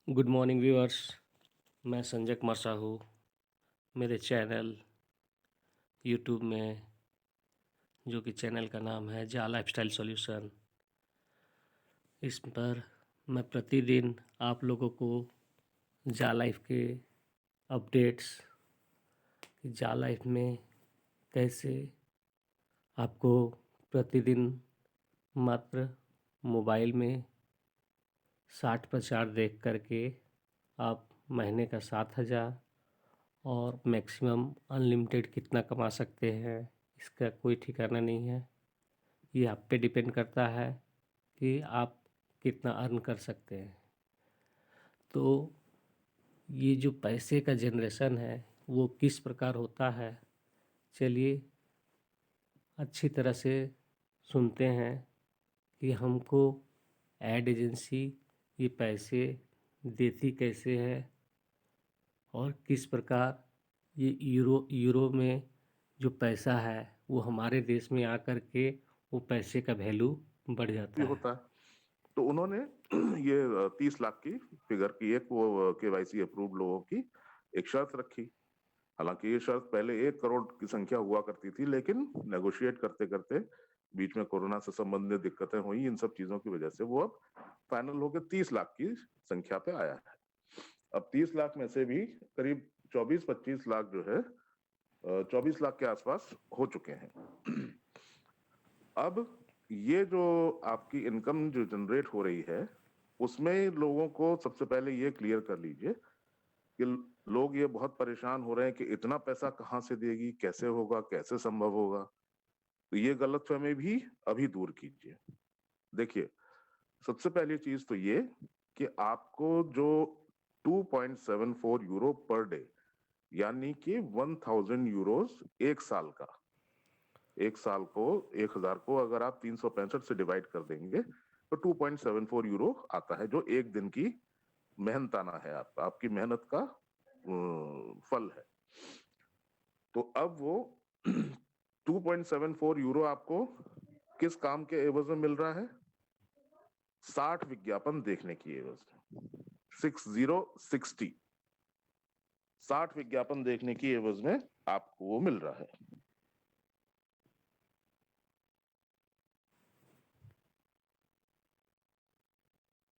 Good morning viewers. मैं संजय कुमार साहू। मेरे channel YouTube में, जो कि चैनल का नाम है जा लाइफस्टाइल सॉल्यूशन, इस पर मैं प्रतिदिन आप लोगों को जा लाइफ के अपडेट्स, जा लाइफ में कैसे आपको प्रतिदिन मात्र मोबाइल में 60 प्रचार देख करके आप महीने का 7,000 और मैक्सिमम अनलिमिटेड कितना कमा सकते हैं, इसका कोई ठिकाना नहीं है। ये आप पे डिपेंड करता है कि आप कितना अर्न कर सकते हैं। तो ये जो पैसे का जनरेशन है वो किस प्रकार होता है, चलिए अच्छी तरह से सुनते हैं कि हमको एड एजेंसी ये पैसे देती कैसे है और किस प्रकार ये यूरो में जो पैसा है वो हमारे देश में आकर के वो पैसे का वैल्यू बढ़ भी जाता है। होता है। तो उन्होंने ये 30 लाख की फिगर की, एक वो केवाईसी अप्रूव्ड लोगों की एक शर्त रखी। हालांकि ये शर्त पहले 1 करोड़ की संख्या हुआ करती थी, लेकिन नेगोशिएट करते करते बीच में कोरोना से संबंधित दिक्कतें हुई। इन सब चीजों की वजह से वो अब फाइनल होकर 30 लाख की संख्या पे आया है। अब 30 लाख में से भी करीब 24-25 लाख जो है 24 लाख के आसपास हो चुके हैं। अब ये जो आपकी इनकम जो जनरेट हो रही है, उसमें लोगों को सबसे पहले ये क्लियर कर लीजिए कि लोग ये बहुत परेशान हो रहे हैं कि इतना पैसा कहाँ से देगी, कैसे होगा, कैसे संभव होगा। तो ये गलतफहमी भी अभी दूर कीजिए। देखिए, सबसे पहली चीज तो ये कि आपको जो 2.74 यूरो पर डे, यानी कि 1,000 यूरोस एक साल का, एक साल को 1,000 को अगर आप 365 से डिवाइड कर देंगे तो 2.74 यूरो आता है, जो एक दिन की मेहनताना है, आपका आपकी मेहनत का फल है। तो अब वो 2.74 यूरो आपको किस काम के एवज में मिल रहा है? 60 विज्ञापन देखने की एवज में। 60 60 विज्ञापन देखने की एवज में आपको वो मिल रहा है।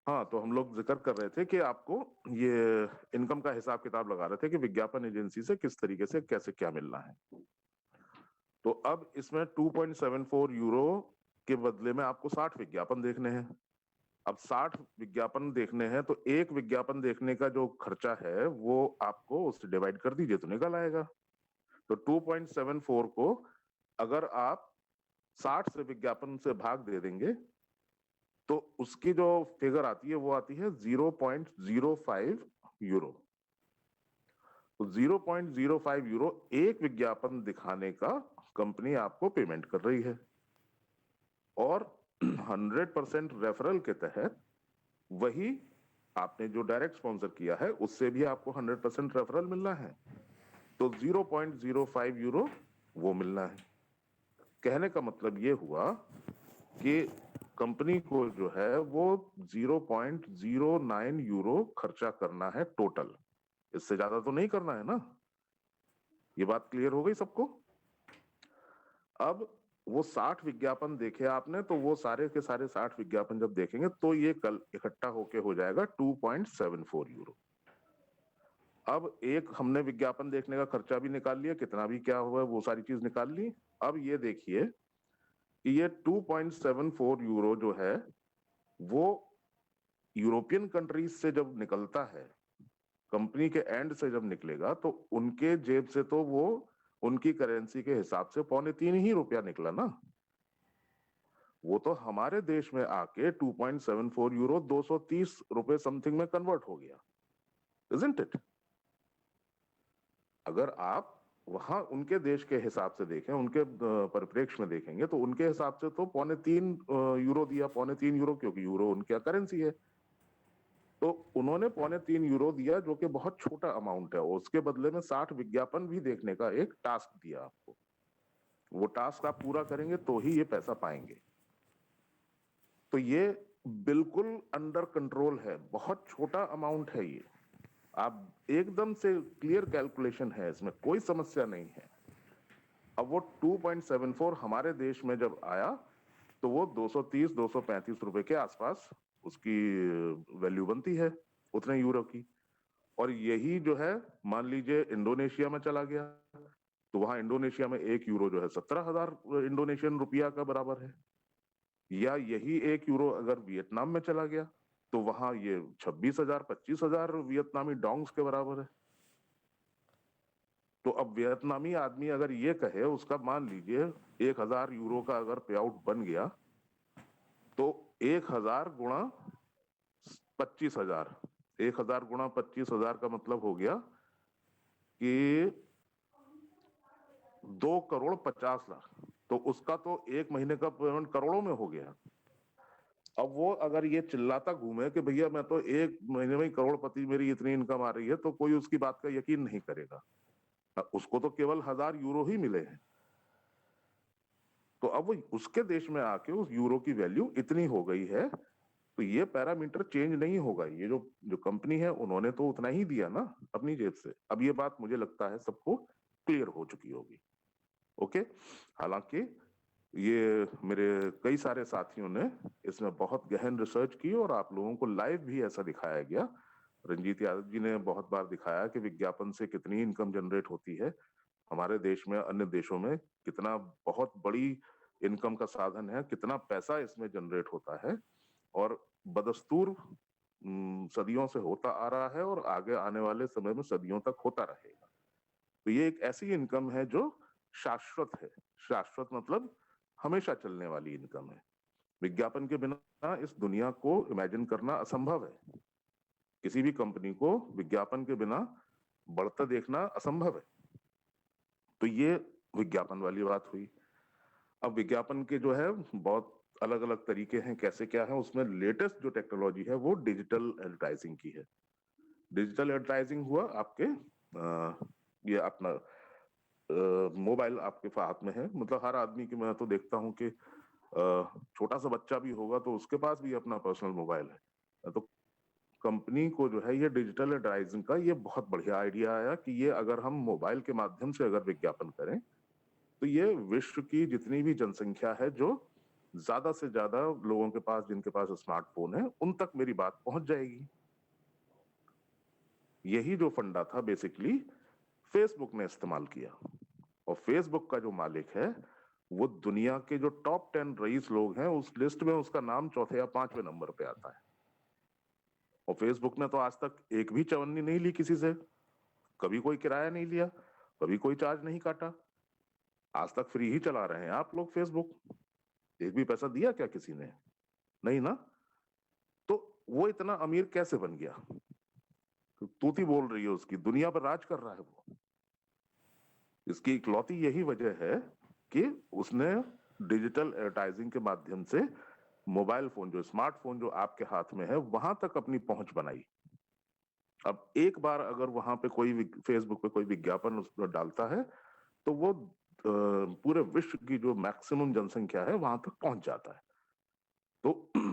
हाँ, तो हम लोग जिक्र कर रहे थे कि आपको ये इनकम का हिसाब किताब लगा रहे थे कि विज्ञापन एजेंसी से किस तरीके से कैसे क्या मिलना है। तो अब इसमें 2.74 यूरो के बदले में आपको 60 विज्ञापन देखने हैं। अब 60 विज्ञापन देखने हैं तो एक विज्ञापन देखने का जो खर्चा है वो आपको उससे डिवाइड कर दीजिए तो निकल आएगा। तो 2.74 को अगर आप 60 से विज्ञापन से भाग दे देंगे तो उसकी जो फिगर आती है वो आती है 0.05 यूरो। तो 0.05 यूरो एक विज्ञापन दिखाने का कंपनी आपको पेमेंट कर रही है, और 100% रेफरल के तहत वही आपने जो डायरेक्ट स्पॉन्सर किया है उससे भी आपको 100% रेफरल मिलना है। तो 0.05 यूरो वो मिलना है। कहने का मतलब ये हुआ कि कंपनी को जो है वो 0.09 यूरो खर्चा करना है टोटल। इससे ज्यादा तो नहीं करना है ना। ये बात क्लियर हो गई सबको? अब वो 60 विज्ञापन देखे आपने, तो वो सारे के सारे 60 विज्ञापन जब देखेंगे तो ये कल इकट्ठा होके हो जाएगा 2.74 यूरो। अब एक हमने विज्ञापन देखने का खर्चा भी निकाल लिया, कितना भी क्या हुआ वो सारी चीज निकाल ली। अब ये देखिए कि ये 2.74 यूरो जो है वो यूरोपियन कंट्रीज से जब निकलता है, कंपनी के एंड से जब निकलेगा तो उनके जेब से तो वो उनकी करेंसी के हिसाब से 2.25 ही रुपया निकला ना। वो तो हमारे देश में आके 2.74 यूरो 230 रुपए समथिंग में कन्वर्ट हो गया, इजंट इट? अगर आप वहां उनके देश के हिसाब से देखें, उनके परिप्रेक्ष्य में देखेंगे, तो उनके हिसाब से तो 2.25 यूरो दिया। 2.25 यूरो क्योंकि यूरो उनका करेंसी है, तो उन्होंने 2.25 यूरो दिया, जो कि बहुत छोटा अमाउंट है। उसके बदले में 60 विज्ञापन भी देखने का एक टास्क दिया आपको। वो टास्क आप पूरा करेंगे तो ही ये पैसा पाएंगे। तो ये बिल्कुल अंडर कंट्रोल है, बहुत छोटा अमाउंट है ये। आप एकदम से क्लियर कैलकुलेशन है, इसमें कोई समस्या नहीं है। अब वो 2.74 हमारे देश में जब आया तो वो 230-235 रुपए के आसपास उसकी वैल्यू बनती है, उतने यूरो की। और यही जो है मान लीजिए इंडोनेशिया में चला गया, तो वहां इंडोनेशिया में 1 यूरो जो है 17,000 इंडोनेशियन रुपया का बराबर है। या यही 1 यूरो अगर वियतनाम में चला गया तो वहां ये 26,000 25,000 वियतनामी डोंग्स के बराबर है। तो अब वियतनामी आदमी अगर ये कहे, उसका मान लीजिए 1,000 यूरो का अगर पे आउट बन गया, तो 1,000 गुणा 25,000, 1,000 गुणा 25,000 का मतलब हो गया कि 2,50,00,000। तो उसका तो एक महीने का पेमेंट करोड़ों में हो गया। अब वो अगर ये चिल्लाता घूमे कि भैया मैं तो एक महीने में ही करोड़पति, मेरी इतनी इनकम आ रही है, तो कोई उसकी बात का यकीन नहीं करेगा। उसको तो केवल 1,000 यूरो ही मिले हैं। तो अब वो उसके देश में आके उस यूरो की वैल्यू इतनी हो गई है, तो ये पैरामीटर चेंज नहीं होगा। ये जो जो कंपनी है उन्होंने तो उतना ही दिया ना अपनी जेब से। अब ये बात मुझे लगता है सबको क्लियर हो चुकी होगी। ओके। हालांकि ये मेरे कई सारे साथियों ने इसमें बहुत गहन रिसर्च की और आप लोगों को लाइव भी ऐसा दिखाया गया। रंजीत यादव जी ने बहुत बार दिखाया कि विज्ञापन से कितनी इनकम जनरेट होती है हमारे देश में, अन्य देशों में कितना बहुत बड़ी इनकम का साधन है, कितना पैसा इसमें जनरेट होता है और बदस्तूर सदियों से होता आ रहा है और आगे आने वाले समय में सदियों तक होता रहेगा। तो ये एक ऐसी इनकम है जो शाश्वत है। शाश्वत मतलब हमेशा चलने वाली इनकम है। विज्ञापन के बिना इस दुनिया को इमेजिन करना असंभव है। किसी भी कंपनी को विज्ञापन के बिना बढ़ता देखना असंभव है। तो ये विज्ञापन वाली बात हुई। अब विज्ञापन के जो है बहुत अलग अलग तरीके हैं, कैसे क्या है। उसमें लेटेस्ट जो टेक्नोलॉजी है वो डिजिटल एडवर्टाइजिंग की है। डिजिटल एडवर्टाइजिंग हुआ आपके ये अपना मोबाइल आपके हाथ में है। मतलब हर आदमी की, मैं तो देखता हूँ कि छोटा सा बच्चा भी होगा तो उसके पास भी अपना पर्सनल मोबाइल है। तो कंपनी को जो है ये डिजिटल एडवर्टाइजिंग का ये बहुत बढ़िया आइडिया आया कि ये अगर हम मोबाइल के माध्यम से अगर विज्ञापन करें तो ये विश्व की जितनी भी जनसंख्या है, जो ज्यादा से ज्यादा लोगों के पास, जिनके पास स्मार्टफोन है, उन तक मेरी बात पहुंच जाएगी। यही जो फंडा था बेसिकली फेसबुक ने इस्तेमाल किया। और फेसबुक का जो मालिक है वो दुनिया के जो टॉप 10 रईस लोग हैं उस लिस्ट में उसका नाम चौथे या पांचवें नंबर पे आता है। और फेसबुक ने तो आज तक एक भी चवन्नी नहीं ली किसी से, कभी कोई किराया नहीं लिया, कभी कोई चार्ज नहीं काटा। आज तक फ्री ही चला रहे हैं आप लोग फेसबुक। एक भी पैसा दिया क्या किसी ने? नहीं ना। तो वो इतना अमीर कैसे बन गया? तो तूती बोल रही है उसकी, दुनिया पर राज कर रहा है वो। इसकी इकलौती यही वजह है कि उसने डिजिटल एडवर्टाइजिंग के माध्यम से मोबाइल फोन, जो स्मार्टफोन जो आपके हाथ में है, वहां तक अपनी पहुंच बनाई। अब एक बार अगर वहां पे कोई फेसबुक पे कोई विज्ञापन उस पर डालता है तो वो पूरे विश्व की जो मैक्सिमम जनसंख्या है वहां तक पहुंच जाता है। तो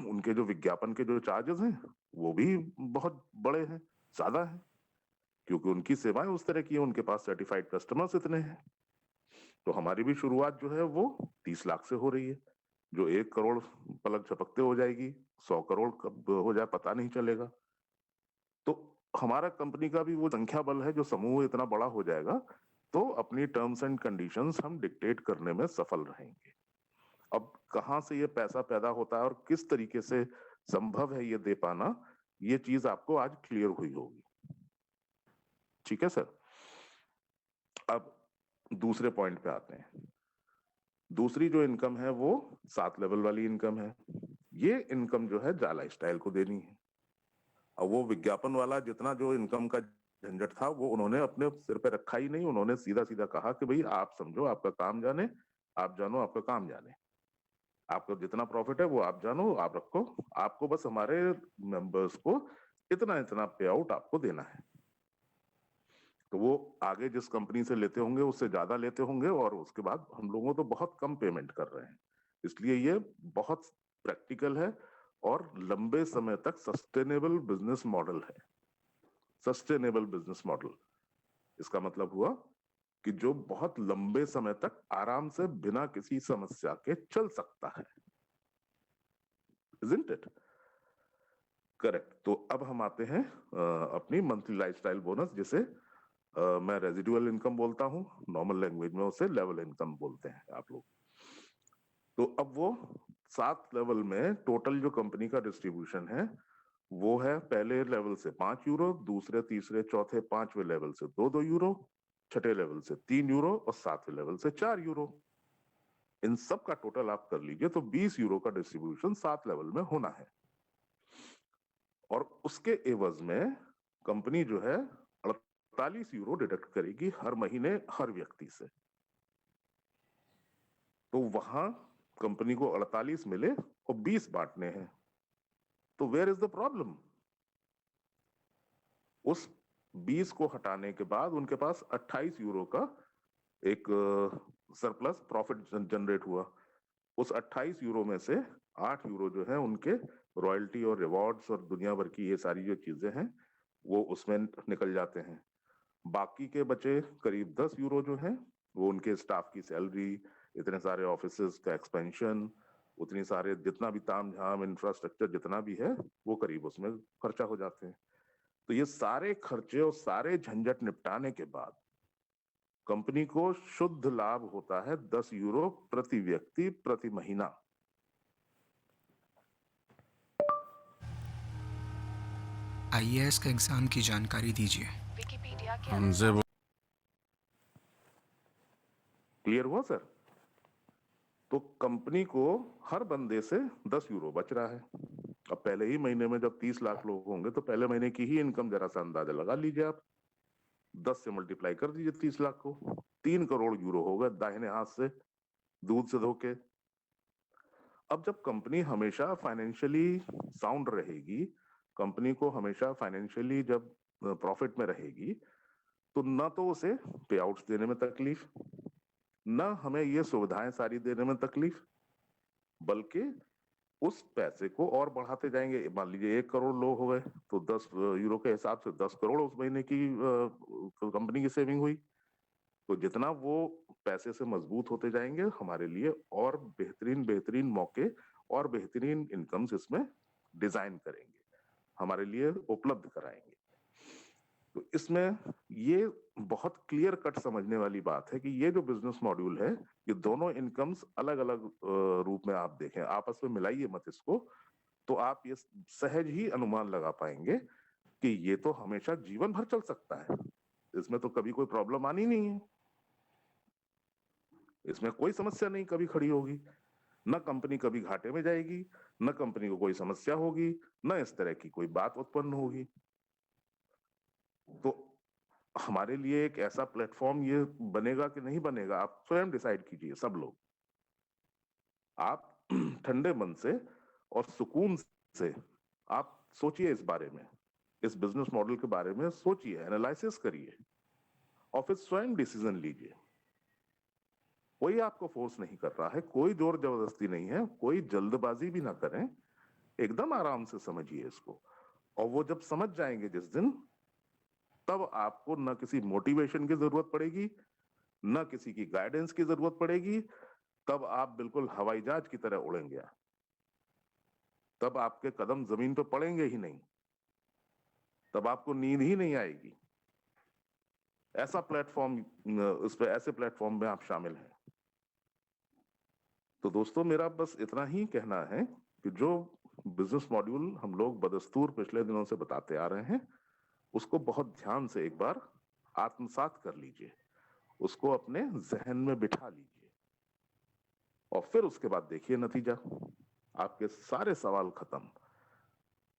उनके जो विज्ञापन के जो चार्जेस हैं वो भी बहुत बड़े हैं, ज्यादा है, क्योंकि उनकी सेवाएं उस तरह की है, उनके पास सर्टिफाइड कस्टमर्स इतने हैं। तो हमारी भी शुरुआत जो है वो 30 लाख से हो रही है, जो 1 करोड़ पलक झपकते हो जाएगी, 100 करोड़ कब हो जाए पता नहीं चलेगा। तो हमारा कंपनी का भी वो संख्या बल है, जो समूह इतना बड़ा हो जाएगा तो अपनी टर्म्स एंड कंडीशंस हम डिक्टेट करने में सफल रहेंगे। अब कहाँ से ये पैसा पैदा होता है और किस तरीके से संभव है ये दे पाना, ये चीज आपको आज क्लियर हुई होगी। ठीक है सर। अब दूसरे पॉइंट पे आते हैं। दूसरी जो इनकम है वो 7 लेवल वाली इनकम है। ये इनकम जो है जा लाइफस्टाइल को देनी है। अब वो विज्ञापन वाला जितना जो इनकम का झंझट था वो उन्होंने अपने सिर पे रखा ही नहीं। उन्होंने सीधा सीधा कहा कि भाई आप समझो आपका काम जाने, आप जानो आपका काम जाने, आपका जितना प्रॉफिट है वो आप जानो, आप रखो, आपको बस हमारे मेंबर्स को इतना इतना पे आउट आपको देना है। तो वो आगे जिस कंपनी से लेते होंगे उससे ज्यादा लेते होंगे और उसके बाद हम लोगों तो बहुत कम पेमेंट कर रहे हैं। इसलिए ये बहुत प्रैक्टिकल है और लंबे समय तक सस्टेनेबल बिजनेस मॉडल है। सस्टेनेबल बिजनेस मॉडल, इसका मतलब हुआ कि जो बहुत लंबे समय तक आराम से बिना किसी समस्या के चल सकता है। Isn't it? करेक्ट। तो अब हम आते हैं अपनी मंथली लाइफस्टाइल बोनस, जिसे मैं रेजिडुअल इनकम बोलता हूं, नॉर्मल लैंग्वेज में उसे लेवल इनकम बोलते हैं आप लोग। तो अब वो 7 लेवल में टोटल जो कंपनी का डिस्ट्रीब्यूशन है वो है पहले लेवल से 5 यूरो, दूसरे तीसरे चौथे पांचवें लेवल से 2-2 यूरो, छठे लेवल से 3 यूरो और सातवें लेवल से 4 यूरो। इन सब का टोटल आप कर लीजिए तो 20 यूरो का डिस्ट्रीब्यूशन 7 लेवल में होना है। और उसके एवज में कंपनी जो है 48 यूरो डिडक्ट करेगी हर महीने हर व्यक्ति से। तो वहां कंपनी को 48 मिले और 20 बांटने हैं। तो वेयर इज द प्रॉब्लम? उस 20 को हटाने के बाद उनके पास 28 यूरो का एक सरप्लस प्रॉफिट जनरेट हुआ। उस 28 यूरो में से 8 यूरो जो है उनके रॉयल्टी और रिवॉर्ड्स और दुनिया भर की ये सारी जो चीजें हैं वो उसमें निकल जाते हैं। बाकी के बचे करीब 10 यूरो जो हैं वो उनके स्टाफ की सैलरी, इतने सारे ऑफिसेज का एक्सपेंशन, उतनी सारे जितना भी ताम झाम इंफ्रास्ट्रक्चर जितना भी है वो करीब उसमें खर्चा हो जाते हैं। तो ये सारे खर्चे और सारे झंझट निपटाने के बाद कंपनी को शुद्ध लाभ होता है 10 यूरो प्रति व्यक्ति प्रति महीना। आईएएस का एग्जाम की जानकारी दीजिए। विकिपीडिया के हमसे अनुसार क्लियर हुआ सर? तो कंपनी को हर बंदे से 10 यूरो बच रहा है। अब पहले ही महीने में जब 30 लाख लोग होंगे तो पहले महीने की ही इनकम जरा सा अंदाजा लगा लीजिए आप। 10 से मल्टीप्लाई कर दीजिए 30 लाख को, 3 करोड़ यूरो होगा दाहिने हाथ से दूध से धोके। अब जब कंपनी हमेशा फाइनेंशियली साउंड रहेगी, कंपनी को हमेशा फाइनेंशियली जब प्रॉफिट में रहेगी, तो ना तो उसे पे आउट्स देने में तकलीफ, ना हमें ये सुविधाएं सारी देने में तकलीफ, बल्कि उस पैसे को और बढ़ाते जाएंगे। मान लीजिए 1 करोड़ लोग हो गए तो 10 यूरो के हिसाब से 10 करोड़ उस महीने की कंपनी की सेविंग हुई। तो जितना वो पैसे से मजबूत होते जाएंगे हमारे लिए और बेहतरीन बेहतरीन मौके और बेहतरीन इनकम्स इसमें डिजाइन करेंगे, हमारे लिए उपलब्ध कराएंगे। तो इसमें ये बहुत क्लियर कट समझने वाली बात है कि ये जो बिजनेस मॉड्यूल है, ये दोनों इनकम्स अलग अलग रूप में आप देखें, आपस में मिलाइए मत इसको, तो आप ये सहज ही अनुमान लगा पाएंगे कि ये तो हमेशा जीवन भर चल सकता है, इसमें तो कभी कोई प्रॉब्लम आनी नहीं है, इसमें कोई समस्या नहीं कभी खड़ी होगी, न कंपनी कभी घाटे में जाएगी, न कंपनी को कोई समस्या होगी, न इस तरह की कोई बात उत्पन्न होगी। तो हमारे लिए एक ऐसा प्लेटफॉर्म ये बनेगा कि नहीं बनेगा, आप स्वयं डिसाइड कीजिए सब लोग। आप ठंडे मन से और सुकून से आप सोचिए इस बारे में, इस बिजनेस मॉडल के बारे में सोचिए, एनालिसिस करिए और फिर स्वयं डिसीजन लीजिए। कोई आपको फोर्स नहीं कर रहा है, कोई जोर जबरदस्ती नहीं है, कोई जल्दबाजी भी ना करें, एकदम आराम से समझिए इसको। और वो जब समझ जाएंगे जिस दिन, तब आपको न किसी मोटिवेशन की जरूरत पड़ेगी, न किसी की गाइडेंस की जरूरत पड़ेगी, तब आप बिल्कुल हवाई जहाज की तरह उड़ेंगे, तब आपके कदम जमीन पर पड़ेंगे ही नहीं, तब आपको नींद ही नहीं आएगी। ऐसा प्लेटफॉर्म, उस पे ऐसे प्लेटफॉर्म में आप शामिल हैं। तो दोस्तों मेरा बस इतना ही कहना है कि जो बिजनेस मॉड्यूल हम लोग बदस्तूर पिछले दिनों से बताते आ रहे हैं, उसको बहुत ध्यान से एक बार आत्मसात कर लीजिए, उसको अपने जहन में बिठा लीजिए और फिर उसके बाद देखिए नतीजा। आपके सारे सवाल खत्म,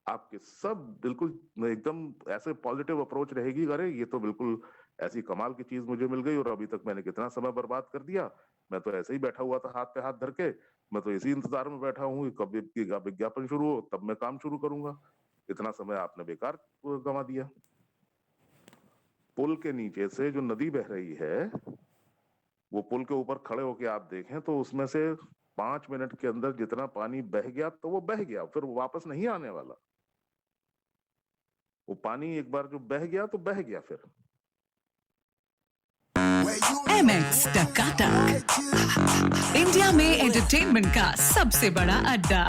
आपके सब बिल्कुल एकदम ऐसे पॉजिटिव अप्रोच रहेगी, अरे ये तो बिल्कुल ऐसी कमाल की चीज मुझे मिल गई और अभी तक मैंने कितना समय बर्बाद कर दिया, मैं तो ऐसे ही बैठा हुआ था हाथ पे हाथ धर के, मैं तो इसी इंतजार में बैठा हूँ कि कब इसका विज्ञापन शुरू हो तब मैं काम शुरू करूंगा। इतना समय आपने बेकार गंवा दिया। पुल के नीचे से जो नदी बह रही है, वो पुल के ऊपर खड़े होके आप देखें तो उसमें से 5 मिनट के अंदर जितना पानी बह गया तो वो बह गया, फिर वो वापस नहीं आने वाला। वो पानी एक बार जो बह गया तो बह गया फिर। MX टकाटक, इंडिया में एंटरटेनमेंट का सबसे बड़ा अड्डा।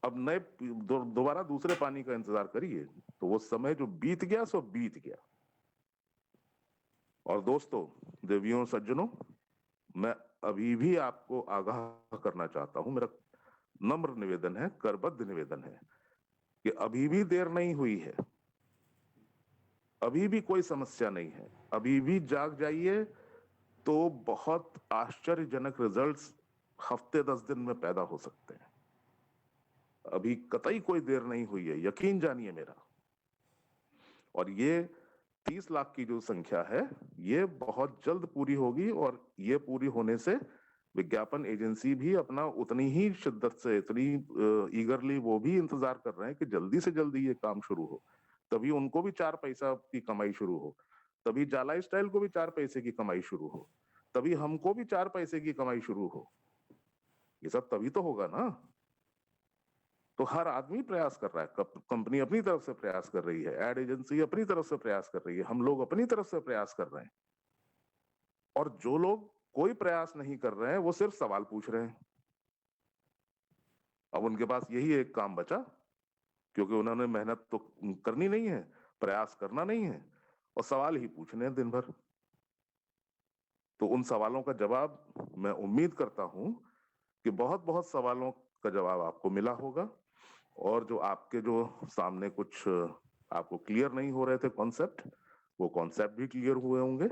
अब नए दोबारा दूसरे पानी का इंतजार करिए, तो वो समय जो बीत गया सो बीत गया। और दोस्तों, देवियों, सज्जनों, मैं अभी भी आपको आगाह करना चाहता हूं, मेरा नम्र निवेदन है, करबद्ध निवेदन है कि अभी भी देर नहीं हुई है, अभी भी कोई समस्या नहीं है, अभी भी जाग जाइए तो बहुत आश्चर्यजनक रिजल्ट्स हफ्ते 10 दिन में पैदा हो सकते हैं। अभी कतई कोई देर नहीं हुई है, यकीन जानिए मेरा। और ये 30 लाख की जो संख्या है, ये बहुत जल्द पूरी होगी, और ये पूरी होने से विज्ञापन एजेंसी भी अपना उतनी ही शिद्दत से, इतनी ईगरली वो भी इंतजार कर रहे हैं कि जल्दी से जल्दी ये काम शुरू हो, तभी उनको भी 4 पैसा की कमाई शुरू हो, तभी जाला स्टाइल को भी 4 पैसे की कमाई शुरू हो, तभी हमको भी 4 पैसे की कमाई शुरू हो। ये सब तभी तो होगा ना। तो हर आदमी प्रयास कर रहा है, कंपनी अपनी तरफ से प्रयास कर रही है, एड एजेंसी अपनी तरफ से प्रयास कर रही है, हम लोग अपनी तरफ से प्रयास कर रहे हैं। और जो लोग कोई प्रयास नहीं कर रहे हैं, वो सिर्फ सवाल पूछ रहे हैं। अब उनके पास यही एक काम बचा, क्योंकि उन्होंने मेहनत तो करनी नहीं है, प्रयास करना नहीं है, और सवाल ही पूछने हैं दिन भर। तो उन सवालों का जवाब मैं उम्मीद करता हूं कि बहुत बहुत सवालों का जवाब आपको मिला होगा, और जो आपके जो सामने कुछ आपको क्लियर नहीं हो रहे थे कॉन्सेप्ट, वो कॉन्सेप्ट भी क्लियर हुए होंगे।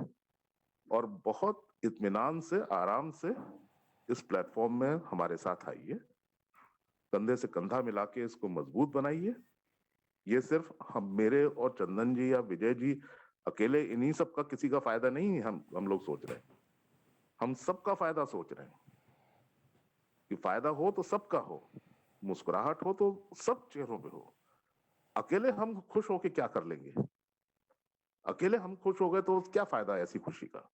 और बहुत इत्मीनान से, आराम से इस प्लेटफॉर्म में हमारे साथ आइए, कंधे से कंधा मिला के इसको मजबूत बनाइए। ये सिर्फ हम, मेरे और चंदन जी या विजय जी अकेले, इन्हीं सब का किसी का फायदा नहीं है, हम लोग सोच रहे हैं, हम सबका फायदा सोच रहे हैं कि फायदा हो तो सबका हो, मुस्कुराहट हो तो सब चेहरों पे हो। अकेले हम खुश होके क्या कर लेंगे? अकेले हम खुश हो गए तो क्या फायदा है ऐसी खुशी का?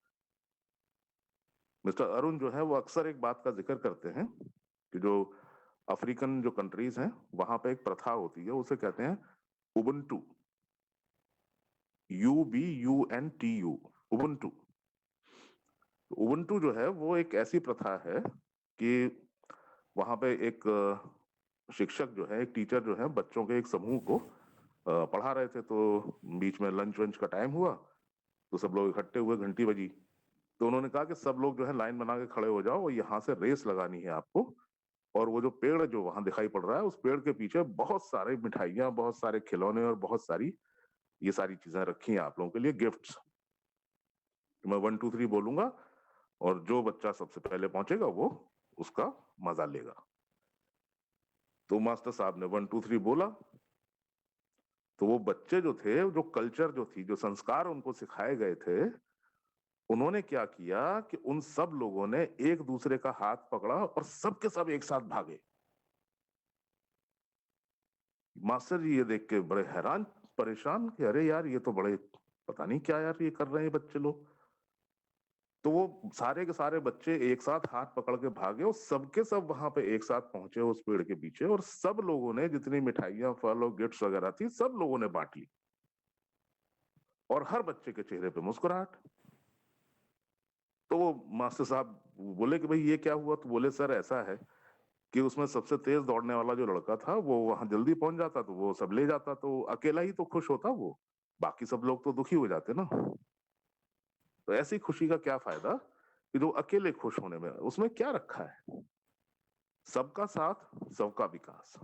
मिस्टर अरुण जो है वो अक्सर एक बात का जिक्र करते हैं कि जो अफ्रीकन जो कंट्रीज हैं, वहां पे एक प्रथा होती है, उसे कहते हैं उबुंटू, UBUNTU, उबुंटू। उबुंटू जो है वो एक ऐसी प्रथा है कि वहां पे एक शिक्षक जो है, एक टीचर जो है, बच्चों के एक समूह को पढ़ा रहे थे। तो बीच में लंच वंच का टाइम हुआ, तो सब लोग इकट्ठे हुए, घंटी बजी, तो उन्होंने कहा कि सब लोग जो है लाइन बना के खड़े हो जाओ, और यहाँ से रेस लगानी है आपको। और वो जो पेड़ जो वहां दिखाई पड़ रहा है, उस पेड़ के पीछे बहुत सारे मिठाइयाँ, बहुत सारे खिलौने और बहुत सारी ये सारी चीजें रखी हैं आप लोगों के लिए, गिफ्ट्स। मैं 1 2 3 बोलूंगा, और जो बच्चा सबसे पहले पहुंचेगा वो उसका मजा लेगा। तो मास्टर साहब ने 1 2 3 बोला, तो वो बच्चे जो थे, जो कल्चर जो थी, जो संस्कार उनको सिखाए गए थे, उन्होंने क्या किया कि उन सब लोगों ने एक दूसरे का हाथ पकड़ा और सब के सब एक साथ भागे। मास्टर जी ये देख के बड़े हैरान परेशान कि अरे यार, ये तो बड़े पता नहीं क्या यार ये कर रहे हैं बच्चे लोग। तो वो सारे के सारे बच्चे एक साथ हाथ पकड़ के भागे, और सबके सब वहां पे एक साथ पहुंचे उस पेड़ के पीछे, और सब लोगों ने जितनी मिठाइयां, फल और गिफ्ट्स वगैरह थी, सब लोगों ने बांट ली, और हर बच्चे के चेहरे पे मुस्कुराहट। तो वो मास्टर साहब बोले कि भाई ये क्या हुआ? तो बोले सर ऐसा है कि उसमें सबसे तेज दौड़ने वाला जो लड़का था, वो वहां जल्दी पहुंच जाता, तो वो सब ले जाता, तो अकेला ही तो खुश होता, वो बाकी सब लोग तो दुखी हो जाते ना। तो ऐसी खुशी का क्या फायदा कि जो अकेले खुश होने में, उसमें क्या रखा है? सबका साथ, सबका विकास।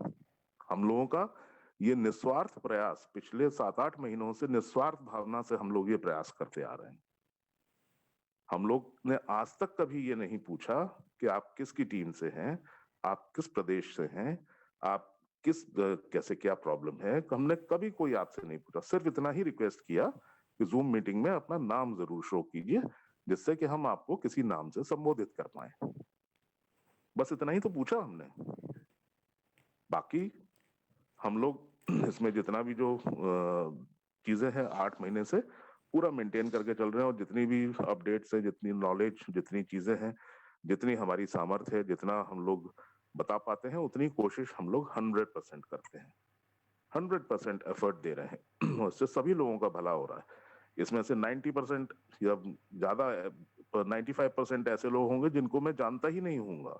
हम लोगों का ये निस्वार्थ प्रयास पिछले 7-8 महीनों से, निस्वार्थ भावना से हम लोग ये प्रयास करते आ रहे हैं। हम लोग ने आज तक कभी ये नहीं पूछा कि आप किसकी टीम से हैं, आप किस प्रदेश से हैं, आप किस कैसे क्या प्रॉब्लम है, हमने कभी कोई आपसे नहीं पूछा। सिर्फ इतना ही रिक्वेस्ट किया कि जूम मीटिंग में अपना नाम जरूर शो कीजिए, जिससे कि हम आपको किसी नाम से संबोधित कर पाए। बस इतना ही तो पूछा हमने। बाकी हम लोग इसमें जितना भी जो चीजें हैं 8 महीने से पूरा मेंटेन करके चल रहे हैं, और जितनी भी अपडेट्स है, जितनी नॉलेज, जितनी चीजें हैं, जितनी हमारी सामर्थ्य है, जितना हम लोग बता पाते हैं, उतनी कोशिश हम लोग 100% करते हैं, 100% एफर्ट दे रहे हैं। और इससे सभी लोगों का भला हो रहा है। इसमें से 90% या ज्यादा 95% ऐसे लोग होंगे जिनको मैं जानता ही नहीं हूँगा,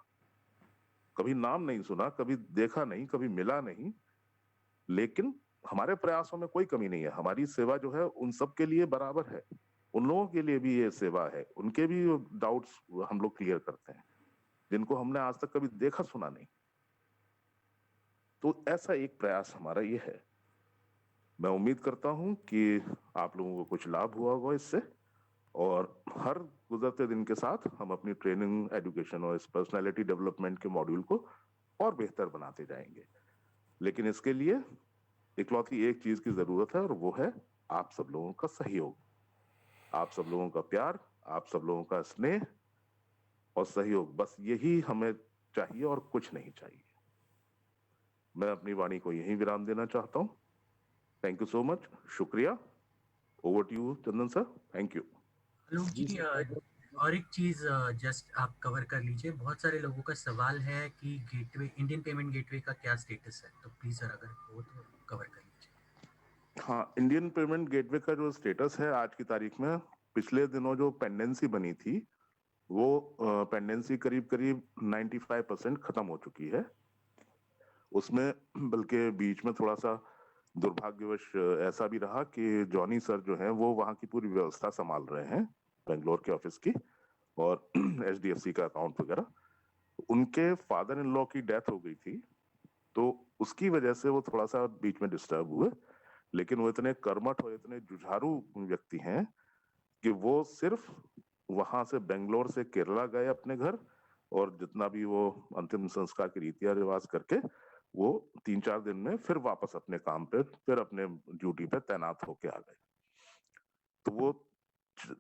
कभी नाम नहीं सुना, कभी देखा नहीं, कभी मिला नहीं, लेकिन हमारे प्रयासों में कोई कमी नहीं है। हमारी सेवा जो है उन सब के लिए बराबर है, उन लोगों के लिए भी ये सेवा है, उनके भी डाउट्स हम लोग क्लियर करते हैं जिनको हमने आज तक कभी देखा सुना नहीं। तो ऐसा एक प्रयास हमारा ये है। मैं उम्मीद करता हूं कि आप लोगों को कुछ लाभ हुआ होगा इससे, और हर गुजरते दिन के साथ हम अपनी ट्रेनिंग, एजुकेशन और इस पर्सनालिटी डेवलपमेंट के मॉड्यूल को और बेहतर बनाते जाएंगे। लेकिन इसके लिए इकलौती एक चीज की जरूरत है, और वो है आप सब लोगों का सहयोग, आप सब लोगों का प्यार, आप सब लोगों का स्नेह और सहयोग। बस यही हमें चाहिए और कुछ नहीं चाहिए। मैं अपनी वाणी को यहीं विराम देना चाहता हूं। थैंक यू सो मच, शुक्रिया। Over to you Chandan sir, thank you. Alok ji जी, सर। और एक चीज जस्ट आप कवर कर लीजिए। बहुत सारे लोगों का सवाल है कि गेटवे, इंडियन पेमेंट गेटवे का क्या स्टेटस है, तो प्लीज सर अगर हो तो कवर कर लीजिए। हाँ, इंडियन पेमेंट गेटवे का जो स्टेटस है आज की तारीख में, पिछले दिनों जो पेंडेंसी बनी थी वो पेंडेंसी करीब करीब 95% खत्म हो चुकी है। उसमें बल्कि बीच में थोड़ा सा दुर्भाग्यवश ऐसा भी रहा कि जॉनी सर जो हैं वो वहाँ की पूरी व्यवस्था संभाल रहे हैं बेंगलोर के ऑफिस की, और HDFC का अकाउंट वगैरह। उनके फादर इन लॉ की डेथ हो गई थी, तो उसकी वजह से वो थोड़ा सा बीच में डिस्टर्ब हुए। लेकिन वो इतने कर्मठ और इतने जुझारू व्यक्ति हैं कि वो सिर्फ वहां से बेंगलोर से केरला गए अपने घर, और जितना भी वो अंतिम संस्कार की रीतियां रिवाज करके वो 3-4 दिन में फिर वापस अपने काम पे, फिर अपने ड्यूटी पे तैनात होके आ गए। तो वो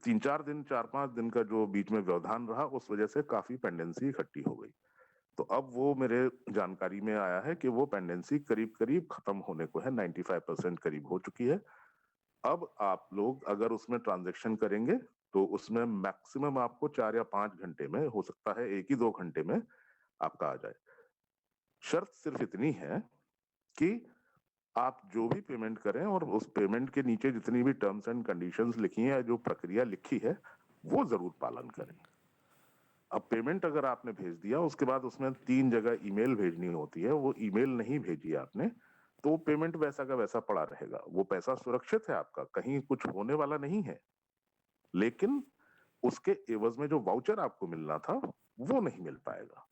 3-4 दिन, 4-5 दिन का जो बीच में व्यवधान रहा, उस वजह से काफी पेंडेंसी इकट्ठी हो गई। तो अब वो मेरे जानकारी में आया है कि वो पेंडेंसी करीब करीब खत्म होने को है, 95% करीब हो चुकी है। अब आप लोग अगर उसमें ट्रांजैक्शन करेंगे तो उसमें मैक्सिमम आपको 4 या 5 घंटे में, हो सकता है 1 ही 2 घंटे में आपका आ जाए। शर्त सिर्फ इतनी है कि आप जो भी पेमेंट करें और उस पेमेंट के नीचे जितनी भी टर्म्स एंड कंडीशंस लिखी हैं, जो प्रक्रिया लिखी है, वो जरूर पालन करें। अब पेमेंट अगर आपने भेज दिया, उसके बाद उसमें 3 जगह ईमेल भेजनी होती है, वो ईमेल नहीं भेजी आपने, तो पेमेंट वैसा का वैसा पड़ा रहेगा। वो पैसा सुरक्षित है आपका, कहीं कुछ होने वाला नहीं है, लेकिन उसके एवज में जो वाउचर आपको मिलना था वो नहीं मिल पाएगा।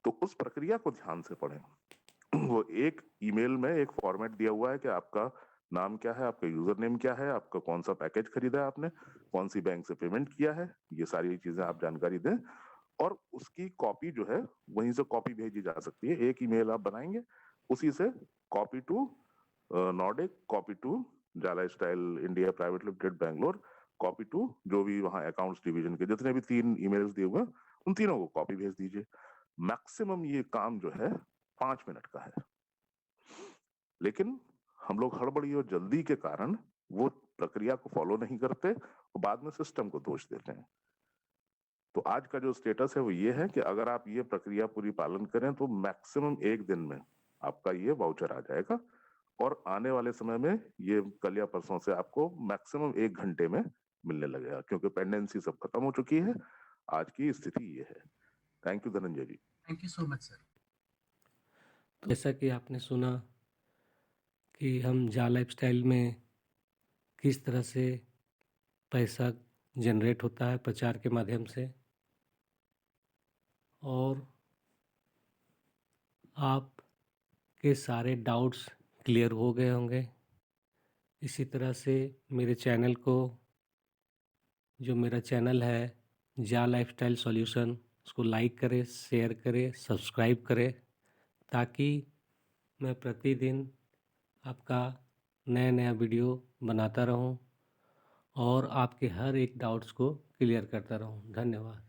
तो उस प्रक्रिया को ध्यान से पढ़ें। वो एक ईमेल में एक फॉर्मेट दिया हुआ है कि आपका नाम क्या है, आपका यूजर नेम क्या है, आपका कौन सा पैकेज खरीदा है आपने, कौन सी बैंक से पेमेंट किया है, ये सारी चीजें आप जानकारी दें। और उसकी कॉपी जो है वहीं से कॉपी भेजी जा सकती है। एक ईमेल आप बनाएंगे, उसी से copy to Nordic, copy to Jala style India private limited Bangalore, copy to जो भी वहां अकाउंट्स डिवीजन के जितने भी 3 ईमेल्स दिए हुए हैं, उन तीनों को कॉपी भेज दीजिए। मैक्सिमम ये काम जो है 5 मिनट का है, लेकिन हम लोग हड़बड़ी और जल्दी के कारण वो प्रक्रिया को फॉलो नहीं करते और बाद में सिस्टम को दोष देते हैं। तो आज का जो स्टेटस है वो ये है कि अगर आप ये प्रक्रिया पूरी पालन करें तो मैक्सिमम 1 दिन में आपका ये वाउचर आ जाएगा, और आने वाले समय में ये कल या परसों से आपको मैक्सिमम 1 घंटे में मिलने लगेगा, क्योंकि पेंडेंसी सब खत्म हो चुकी है। आज की स्थिति ये है। Thank you Dhananjay ji. Thank you so much sir. तो जैसा कि आपने सुना कि हम जा लाइफस्टाइल में किस तरह से पैसा जनरेट होता है प्रचार के माध्यम से, और आप के सारे डाउट्स क्लियर हो गए होंगे। इसी तरह से मेरे चैनल को, जो मेरा चैनल है जा लाइफस्टाइल सॉल्यूशन, उसको लाइक करें, शेयर करें, सब्सक्राइब करें, ताकि मैं प्रतिदिन आपका नया नया वीडियो बनाता रहूं और आपके हर एक डाउट्स को क्लियर करता रहूं। धन्यवाद।